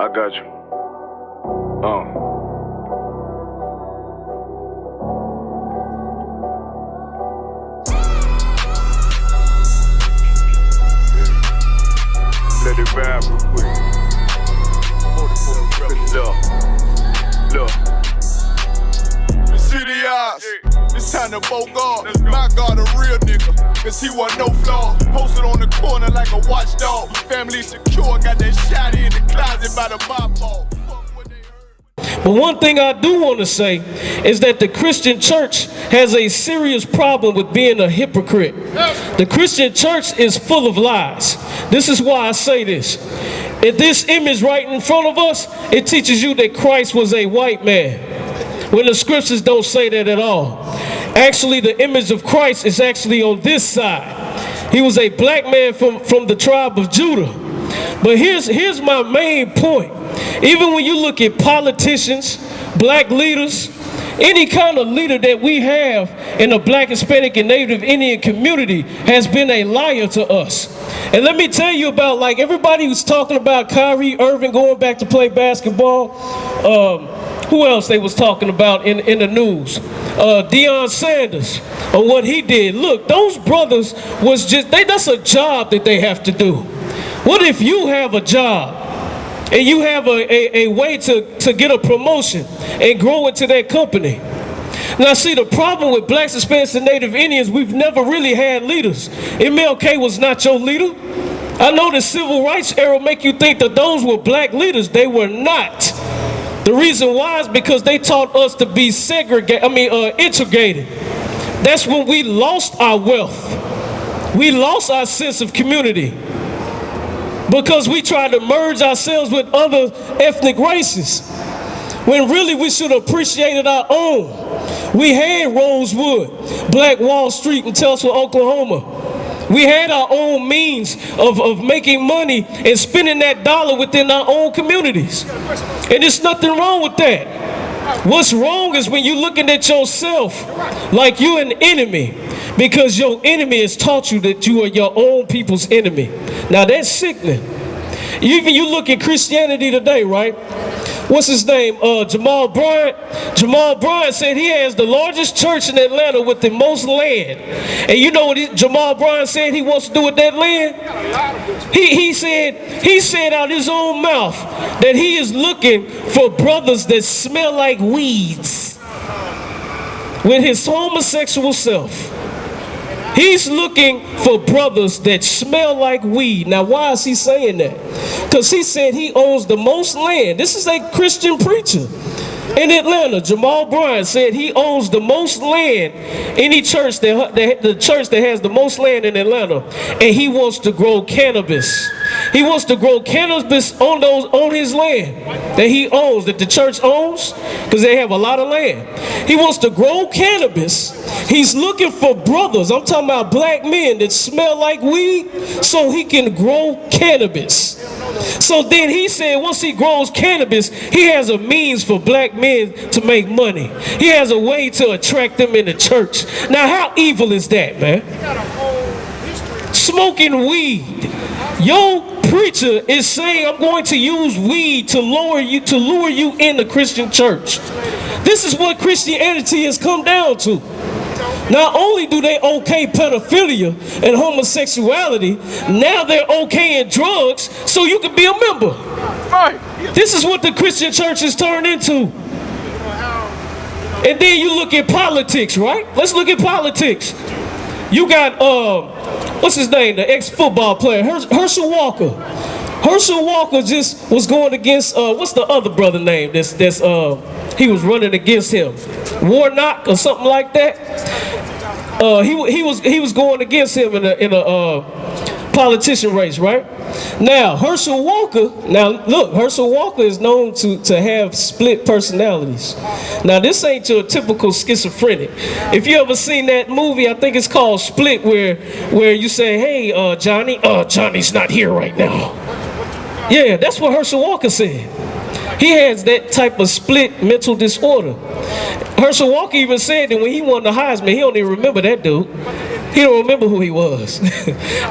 I got you. Let it vibe real quick. Look. City eyes, it's time to Bogart. My God, a real nigga, cause he wasn't no flaw. Posted on the corner like a watchdog. Family secure, got that shot in the closet by the mob ball. But one thing I do want to say is that the Christian church has a serious problem with being a hypocrite. The Christian church is full of lies. This is why I say this. If this image right in front of us, it teaches you that Christ was a white man, when the scriptures don't say that at all. Actually, the image of Christ is actually on this side. He was a black man from the tribe of Judah. But here's my main point. Even when you look at politicians, black leaders, any kind of leader that we have in the black, Hispanic, and Native Indian community has been a liar to us. And let me tell you about, like, everybody who's talking about Kyrie Irving going back to play basketball. Who else they was talking about in the news? Deion Sanders, on what he did. Look, those brothers was just, that's a job that they have to do. What if you have a job and you have a way to get a promotion and grow into that company? Now see, the problem with blacks, Hispanics, and Native Indians, we've never really had leaders. MLK was not your leader. I know the civil rights era make you think that those were black leaders. They were not. The reason why is because they taught us to be integrated. That's when we lost our wealth. We lost our sense of community, because we tried to merge ourselves with other ethnic races, when really we should have appreciated our own. We had Rosewood, Black Wall Street in Tulsa, Oklahoma. We had our own means of making money and spending that dollar within our own communities. And there's nothing wrong with that. What's wrong is when you're looking at yourself like you're an enemy, because your enemy has taught you that you are your own people's enemy. Now that's sickening. Even you look at Christianity today, right? What's his name? Jamal Bryant. Jamal Bryant said he has the largest church in Atlanta with the most land. And you know what Jamal Bryant said he wants to do with that land? He said out his own mouth that he is looking for brothers that smell like weeds with his homosexual self. He's looking for brothers that smell like weed. Now, why is he saying that? Because he said he owns the most land. This is a Christian preacher in Atlanta. Jamal Bryant said he owns the most land. Any church the church that has the most land in Atlanta, and he wants to grow cannabis. He wants to grow cannabis on his land that he owns, that the church owns, because they have a lot of land. He wants to grow cannabis. He's looking for brothers, I'm talking about black men, that smell like weed, so he can grow cannabis. So then he said once he grows cannabis, he has a means for black men to make money. He has a way to attract them in the church. Now how evil is that, man? Smoking weed. Your preacher is saying, I'm going to use weed to lure you in the Christian church. This is what Christianity has come down to. Not only do they okay pedophilia and homosexuality, now they're okaying drugs so you can be a member. This is what the Christian church has turned into. And then you look at politics, right? Let's look at politics. You got, what's his name? The ex-football player, Herschel Walker. Herschel Walker just was going against, what's the other brother name he was running against him? Warnock or something like that? He was going against him in a politician race, right? Now, Herschel Walker is known to have split personalities. Now, this ain't your typical schizophrenic. If you ever seen that movie, I think it's called Split, where you say, hey, Johnny, Johnny's not here right now. Yeah, that's what Herschel Walker said. He has that type of split mental disorder. Herschel Walker even said that when he won the Heisman, he don't even remember that dude. He don't remember who he was.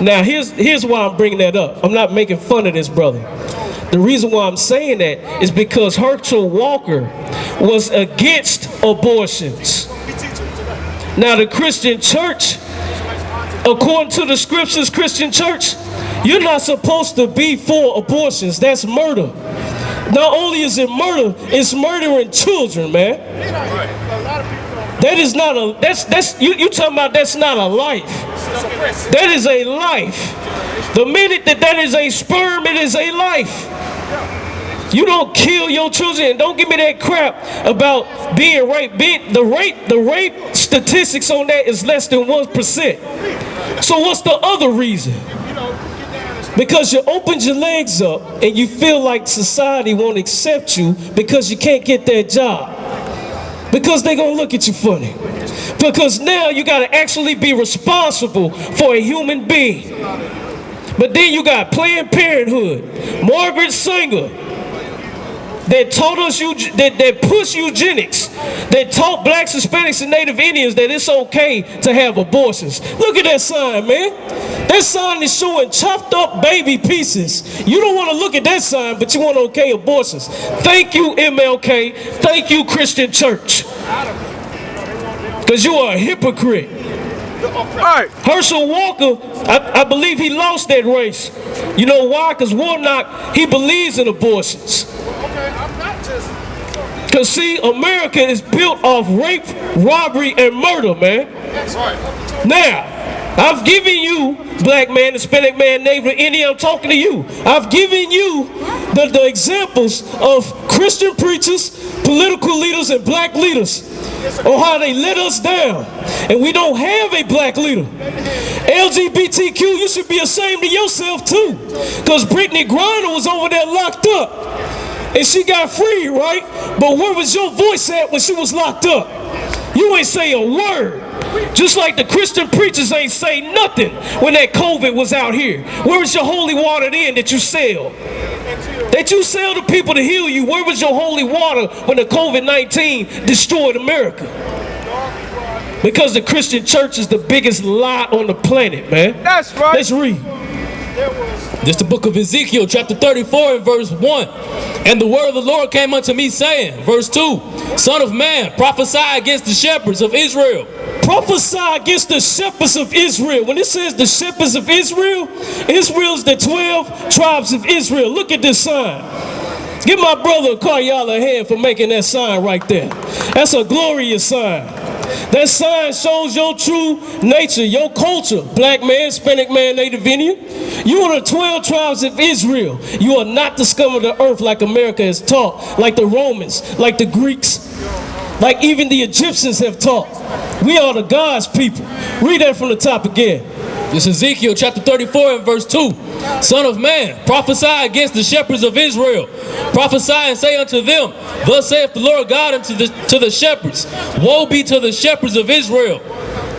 Now, here's why I'm bringing that up. I'm not making fun of this brother. The reason why I'm saying that is because Herschel Walker was against abortions. Now the Christian church, according to the scriptures, Christian church, you're not supposed to be for abortions. That's murder. Not only is it murder, it's murdering children, man. That is not a, you talking about that's not a life. That is a life. The minute that is a sperm, it is a life. You don't kill your children. And don't give me that crap about being raped. The rape statistics on that is less than 1%. So what's the other reason? Because you opened your legs up and you feel like society won't accept you because you can't get that job. Because they're going to look at you funny. Because now you got to actually be responsible for a human being. But then you got Planned Parenthood, Margaret Sanger, that taught us that push eugenics, that taught blacks, Hispanics, and Native Indians that it's okay to have abortions. Look at that sign, man. That sign is showing chopped up baby pieces. You don't want to look at that sign, but you want to okay abortions. Thank you, MLK. Thank you, Christian Church. Because you are a hypocrite. Right. Herschel Walker, I believe he lost that race. You know why? Because Warnock, he believes in abortions. Because see, America is built off rape, robbery, and murder, man. Now, I've given you, black man, Hispanic man, Native Indian, I'm talking to you. I've given you the examples of Christian preachers, political leaders, and black leaders on how they let us down. And we don't have a black leader. LGBTQ, you should be ashamed of yourself too. Because Brittany Griner was over there locked up. And she got free, right? But where was your voice at when she was locked up? You ain't say a word. Just like the Christian preachers ain't say nothing when that COVID was out here. Where was your holy water then that you sell? That you sell to people to heal you. Where was your holy water when the COVID-19 destroyed America? Because the Christian church is the biggest lie on the planet, man. That's right. Let's read. This is the book of Ezekiel, chapter 34 and verse 1. And the word of the Lord came unto me, saying, verse 2, Son of man, prophesy against the shepherds of Israel. Prophesy against the shepherds of Israel. When it says the shepherds of Israel, Israel's the 12 tribes of Israel. Look at this sign. Give my brother Karyala a hand for making that sign right there. That's a glorious sign. That sign shows your true nature, your culture. Black man, Hispanic man, Native Indian. You are the 12 tribes of Israel. You are not the scum of the earth like America has taught, like the Romans, like the Greeks, like even the Egyptians have taught. We are the God's people. Read that from the top again. This is Ezekiel chapter 34 and verse 2. Son of man, prophesy against the shepherds of Israel. Prophesy and say unto them, Thus saith the Lord God unto the shepherds, Woe be to the shepherds of Israel.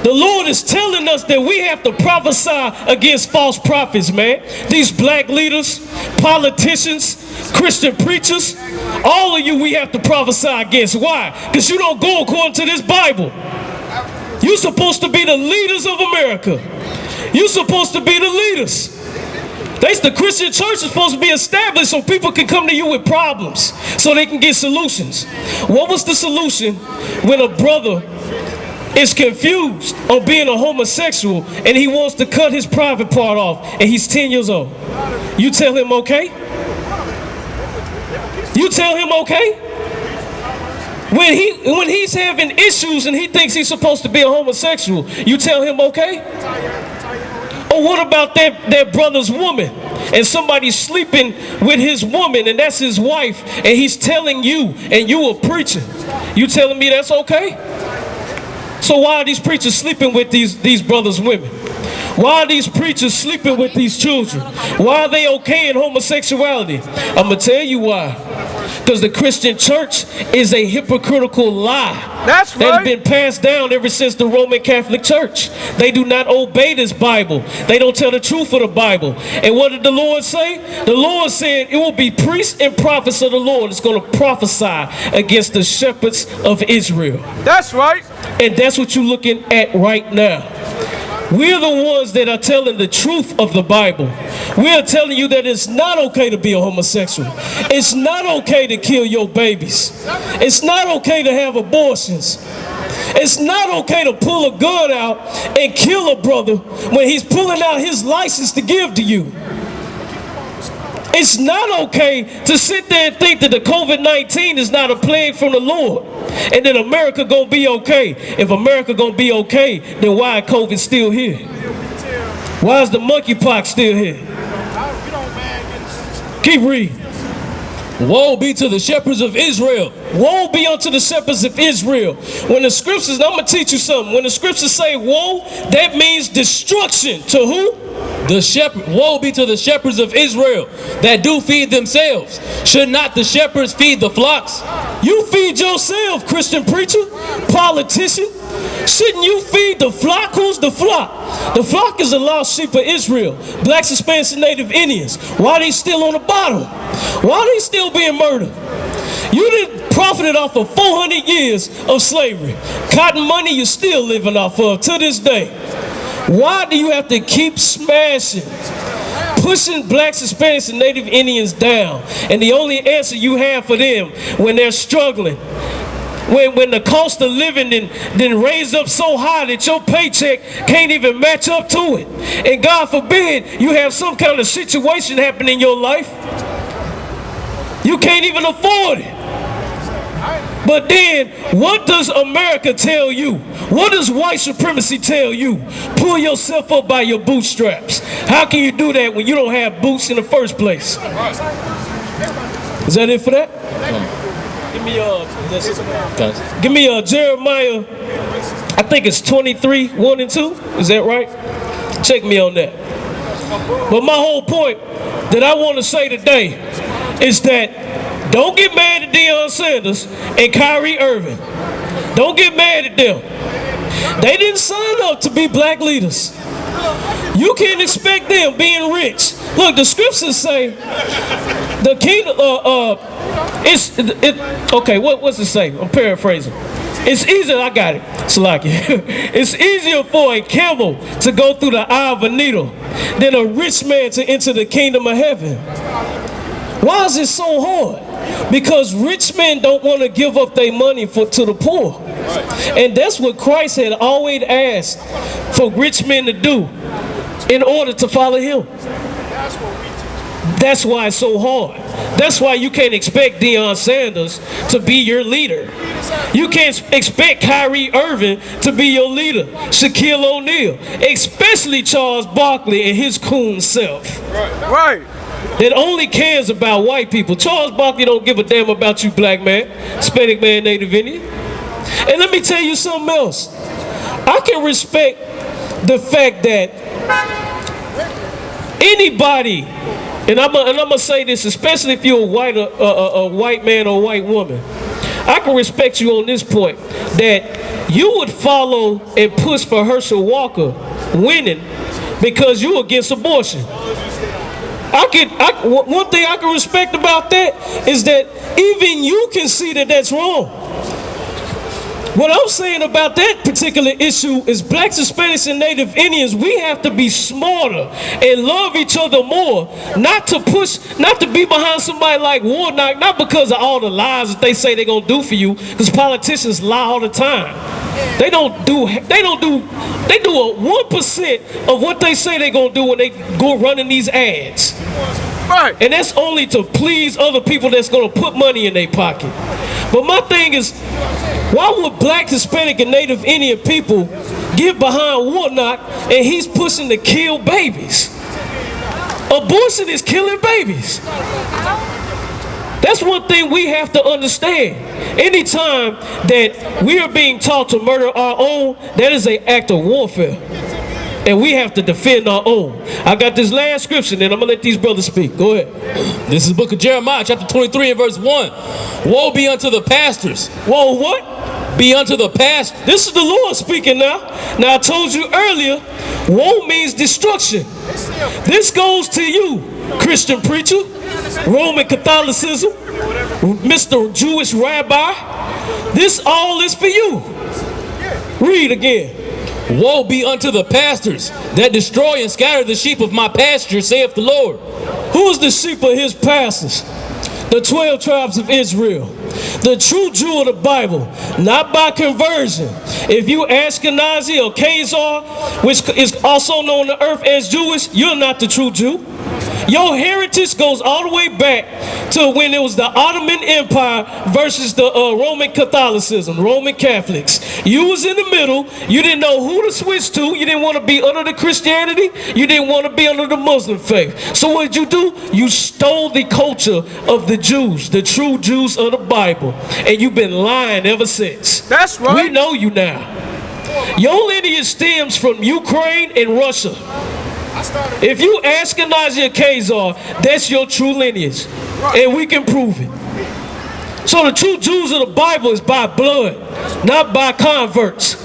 The Lord is telling us that we have to prophesy against false prophets, man. These black leaders, politicians, Christian preachers, all of you we have to prophesy against. Why? Because you don't go according to this Bible. You're supposed to be the leaders of America. You're supposed to be the leaders. The Christian church is supposed to be established so people can come to you with problems, so they can get solutions. What was the solution when a brother is confused on being a homosexual and he wants to cut his private part off and he's 10 years old? You tell him okay? You tell him okay? When he's having issues and he thinks he's supposed to be a homosexual, you tell him okay? Or what about that brother's woman and somebody's sleeping with his woman and that's his wife and he's telling you and you a preacher? You telling me that's okay? So why are these preachers sleeping with these brothers' women? Why are these preachers sleeping with these children? Why are they okay in homosexuality? I'm going to tell you why. Because the Christian church is a hypocritical lie. That's right. That has been passed down ever since the Roman Catholic Church. They do not obey this Bible. They don't tell the truth of the Bible. And what did the Lord say? The Lord said it will be priests and prophets of the Lord that's going to prophesy against the shepherds of Israel. That's right. And that's what you're looking at right now. We're the ones that are telling the truth of the Bible. We are telling you that it's not okay to be a homosexual. It's not okay to kill your babies. It's not okay to have abortions. It's not okay to pull a gun out and kill a brother when he's pulling out his license to give to you. It's not okay to sit there and think that the COVID-19 is not a plague from the Lord and that America gonna be okay. If America gonna be okay, then why is COVID still here? Why is the monkeypox still here? Keep reading. Woe be to the shepherds of Israel. Woe be unto the shepherds of Israel. When the scriptures, I'm going to teach you something. When the scriptures say woe, that means destruction. To who? Woe be to the shepherds of Israel that do feed themselves. Should not the shepherds feed the flocks? You feed yourself, Christian preacher, politician. Shouldn't you feed the flock? Who's the flock? The flock is the lost sheep of Israel. Blacks, Hispanics, and Native Indians. Why are they still on the bottom? Why are they still being murdered? You didn't profited off of 400 years of slavery. Cotton money you're still living off of to this day. Why do you have to keep smashing, pushing blacks, Hispanics, and Native Indians down? And the only answer you have for them when they're struggling, when the cost of living then raised up so high that your paycheck can't even match up to it. And God forbid you have some kind of situation happen in your life. You can't even afford it. But then, what does America tell you? What does white supremacy tell you? Pull yourself up by your bootstraps. How can you do that when you don't have boots in the first place? Is that it for that? Give me Jeremiah, I think it's 23, 1 and 2. Is that right? Check me on that. But my whole point that I want to say today is that don't get mad at Deion Sanders and Kyrie Irving. Don't get mad at them. They didn't sign up to be black leaders. You can't expect them being rich. Look, the scriptures say the kingdom. Okay. What's it say? I'm paraphrasing. It's easier. I got it. Salaki. It's easier for a camel to go through the eye of a needle than a rich man to enter the kingdom of heaven. Why is it so hard? Because rich men don't want to give up their money to the poor. And that's what Christ had always asked for rich men to do in order to follow him. That's why it's so hard. That's why you can't expect Deion Sanders to be your leader. You can't expect Kyrie Irving to be your leader. Shaquille O'Neal. Especially Charles Barkley and his coon self. Right. That only cares about white people. Charles Barkley don't give a damn about you, black man, Hispanic man, Native Indian. And let me tell you something else. I can respect the fact that anybody, and I'm gonna say this, especially if you're a white man or a white woman, I can respect you on this point, that you would follow and push for Herschel Walker winning because you're against abortion. One thing I can respect about that is that even you can see that that's wrong. What I'm saying about that particular issue is blacks, Hispanics, and Native Indians, we have to be smarter and love each other more. Not to be behind somebody like Warnock, not because of all the lies that they say they're gonna do for you, because politicians lie all the time. They do a 1% of what they say they're gonna do when they go running these ads. Right. And that's only to please other people that's gonna put money in their pocket. But my thing is, why would black, Hispanic, and Native Indian people get behind Warnock and he's pushing to kill babies? Abortion is killing babies. That's one thing we have to understand. Anytime that we are being taught to murder our own, that is an act of warfare. And we have to defend our own. I got this last scripture, and I'm going to let these brothers speak. Go ahead. This is the book of Jeremiah, chapter 23 and verse 1. Woe be unto the pastors. Whoa, what? Be unto the pastors. This is the Lord speaking now. Now, I told you earlier, woe means destruction. This goes to you, Christian preacher, Roman Catholicism, Mr. Jewish rabbi. This all is for you. Read again. Woe be unto the pastors that destroy and scatter the sheep of my pasture, saith the Lord. Who is the sheep of his pastors? The 12 tribes of Israel. The true Jew of the Bible, not by conversion. If you Ashkenazi or Khazar, which is also known on earth as Jewish, you're not the true Jew. Your heritage goes all the way back to when it was the Ottoman Empire versus the Roman Catholicism, Roman Catholics. You was in the middle. You didn't know who to switch to. You didn't want to be under the Christianity. You didn't want to be under the Muslim faith. So what did you do? You stole the culture of the Jews, the true Jews of the Bible. And you've been lying ever since. That's right. We know you now. Your lineage stems from Ukraine and Russia. If you Ashkenazi or Khazar, that's your true lineage. And we can prove it. So the true Jews of the Bible is by blood, not by converts.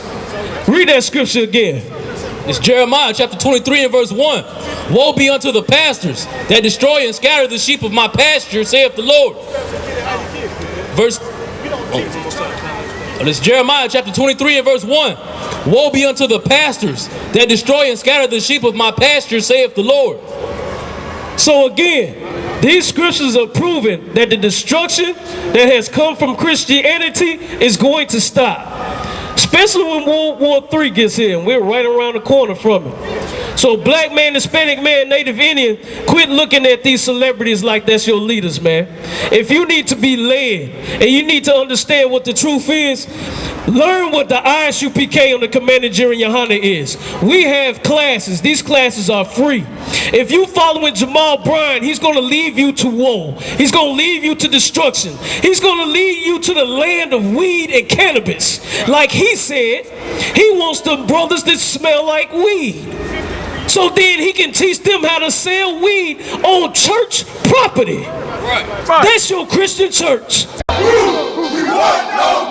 Read that scripture again. It's Jeremiah chapter 23 and verse 1. Woe be unto the pastors that destroy and scatter the sheep of my pasture, saith the Lord. Verse... It's Jeremiah chapter 23 and verse 1. Woe be unto the pastors that destroy and scatter the sheep of my pasture, saith the Lord. So again, these scriptures are proving that the destruction that has come from Christianity is going to stop. Especially when World War III gets here, and we're right around the corner from it. So black man, Hispanic man, Native Indian, quit looking at these celebrities like that's your leaders, man. If you need to be led, and you need to understand what the truth is, learn what the I.S.U.P.K on the Commanding General YAHANNA is. We have classes. These classes are free. If you following Jamal, Bryant, he's going to lead you to war. He's going to lead you to destruction. He's going to lead you to the land of weed and cannabis. Like he said, he wants the brothers that smell like weed. So then he can teach them how to sell weed on church property. Right. That's your Christian church. We want no